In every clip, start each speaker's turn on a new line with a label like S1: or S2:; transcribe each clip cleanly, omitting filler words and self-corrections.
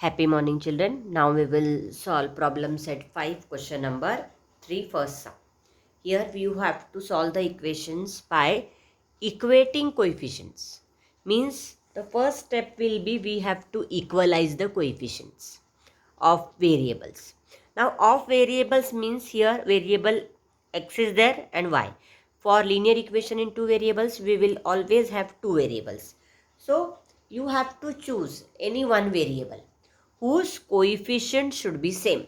S1: Happy morning, children. Now we will solve problem set 5, question number 3, first sum. Here you have to solve the equations by equating coefficients. Means the first step will be we have to equalize the coefficients of variables. Now of variables means here variable x is there and y. For linear equation in two variables, we will always have two variables. So you have to choose any one variable whose coefficient should be same.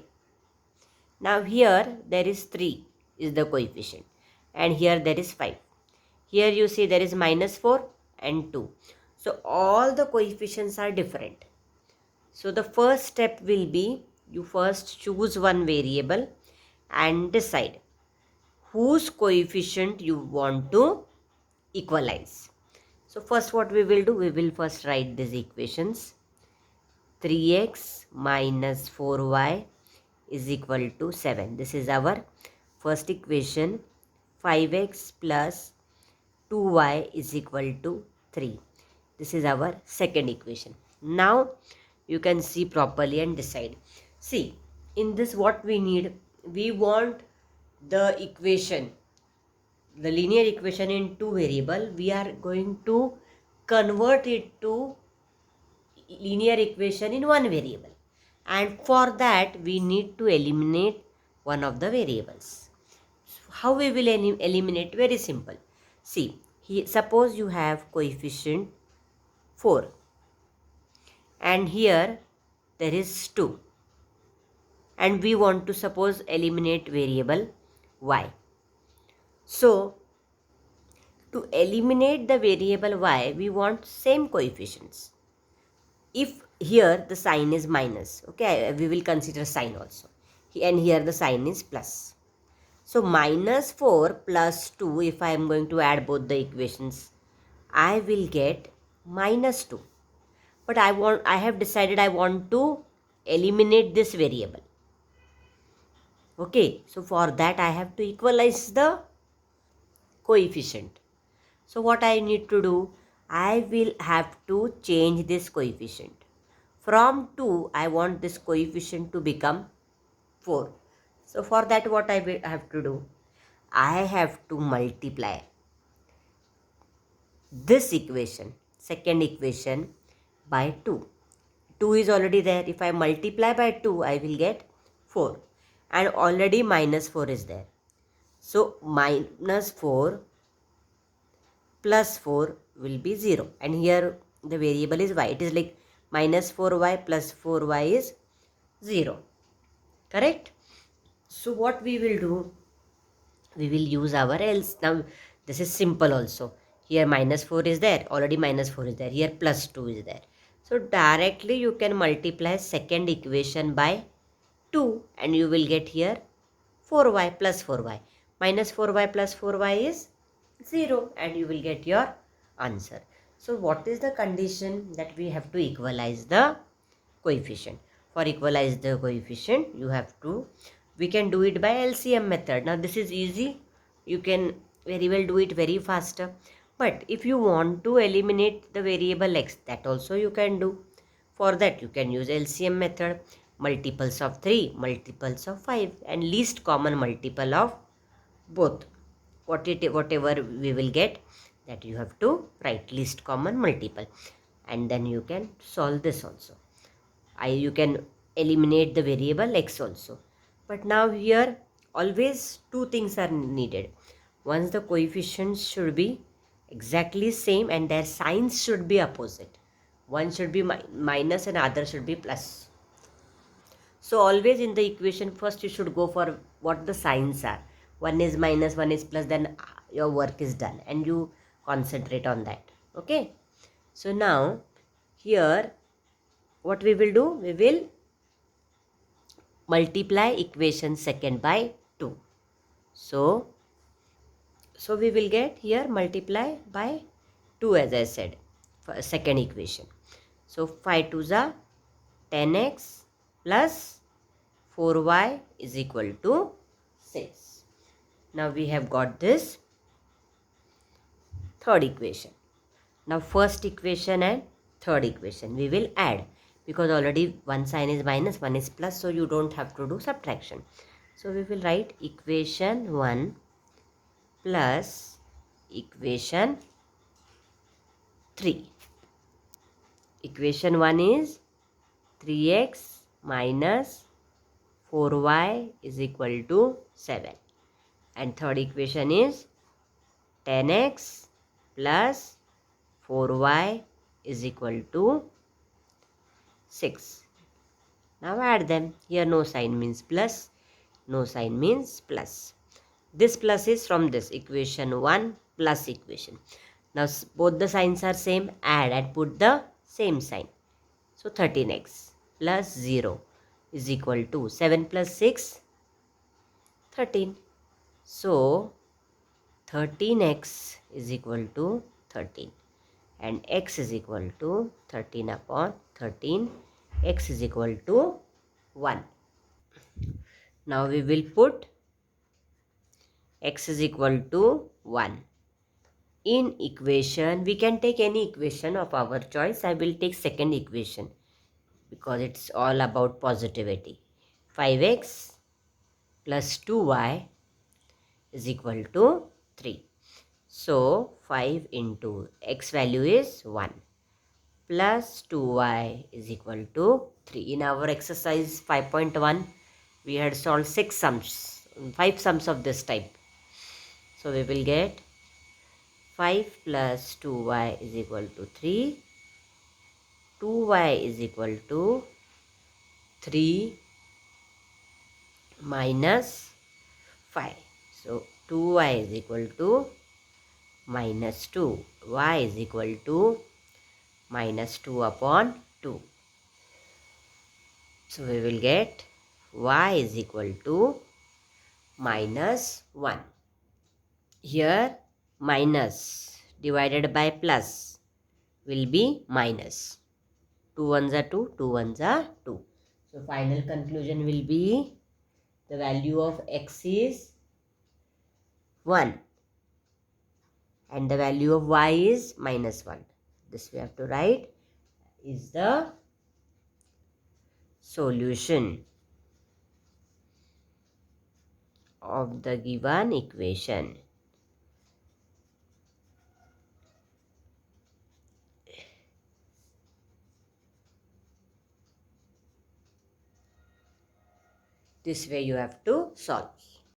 S1: Now here there is 3 is the coefficient and here there is 5. Here you see there is minus 4 and 2. So all the coefficients are different. So the first step will be you first choose one variable and decide whose coefficient you want to equalize. So first what we will do, we will first write these equations. 3x minus 4y is equal to 7. This is our first equation. 5x plus 2y is equal to 3. This is our second equation. Now you can see properly and decide. See, in this what we need, we want the equation, the linear equation in two variable. We are going to convert it to linear equation in one variable, and for that we need to eliminate one of the variables. How we will eliminate? Very simple. See, suppose you have coefficient 4 and here there is 2 and we want to suppose eliminate variable y. So to eliminate the variable y, we want same coefficients. If here the sign is minus, okay, we will consider sign also, and here the sign is plus. So minus 4 plus 2, if I am going to add both the equations, I will get minus 2. But I have decided I want to eliminate this variable. Okay, so for that I have to equalize the coefficient. So what I need to do, I will have to change this coefficient. From 2, I want this coefficient to become 4. So for that what I will have to do, I have to multiply this equation, second equation, by 2. 2 is already there. If I multiply by 2, I will get 4. And already minus 4 is there. So minus 4 plus 4 will be 0. And here the variable is y. It is like minus 4y plus 4y is 0. Correct? So what we will do, we will use our else. Now this is simple also. Here minus 4 is there. Already minus 4 is there. Here plus 2 is there. So directly you can multiply second equation by 2 and you will get here 4y plus 4y. Minus 4y plus 4y is 0 and you will get your answer. So what is the condition? That we have to equalize the coefficient. For equalize the coefficient, you have to, we can do it by LCM method. Now this is easy. You can very well do it very faster. But if you want to eliminate the variable x, that also you can do. For that you can use LCM method. Multiples of 3, multiples of 5 and least common multiple of both. Whatever we will get, that you have to write least common multiple, and then you can solve this also. You can eliminate the variable x also. But now here always two things are needed. Once the coefficients should be exactly same and their signs should be opposite. One should be minus and other should be plus. So always in the equation first you should go for what the signs are. One is minus, one is plus, then your work is done and you concentrate on that. Okay. So now here what we will do, we will multiply equation second by 2. So we will get here multiply by 2 as I said for second equation. So 5 2s are 10x plus 4y is equal to 6. Now we have got this third equation. Now first equation and third equation we will add. because already one sign is minus, one is plus, so you don't have to do subtraction. So we will write equation 1 plus equation 3. Equation 1 is 3x minus 4y is equal to 7. And third equation is 10x plus 4y is equal to 6. Now add them. Here no sign means plus, no sign means plus. This plus is from this equation 1 plus equation. Now both the signs are same, add and put the same sign. So 13x plus 0 is equal to 7 plus 6, 13. So 13x is equal to 13 and x is equal to 13 upon 13. X is equal to 1. Now we will put x is equal to 1. In equation, we can take any equation of our choice. I will take second equation because it's all about positivity. 5x plus 2y is equal to 3. So 5 into x value is 1 plus 2y is equal to 3. In our exercise 5.1, we had solved 5 sums of this type. So we will get 5 plus 2y is equal to 3. 2y is equal to 3 minus 5. So 2y is equal to minus 2. Y is equal to minus 2 upon 2. So we will get y is equal to minus 1. Here minus divided by plus will be minus. 2 ones are 2, 2 ones are 2. So final conclusion will be the value of x is 1 and the value of y is minus 1. This we have to write is the solution of the given equation. This way you have to solve.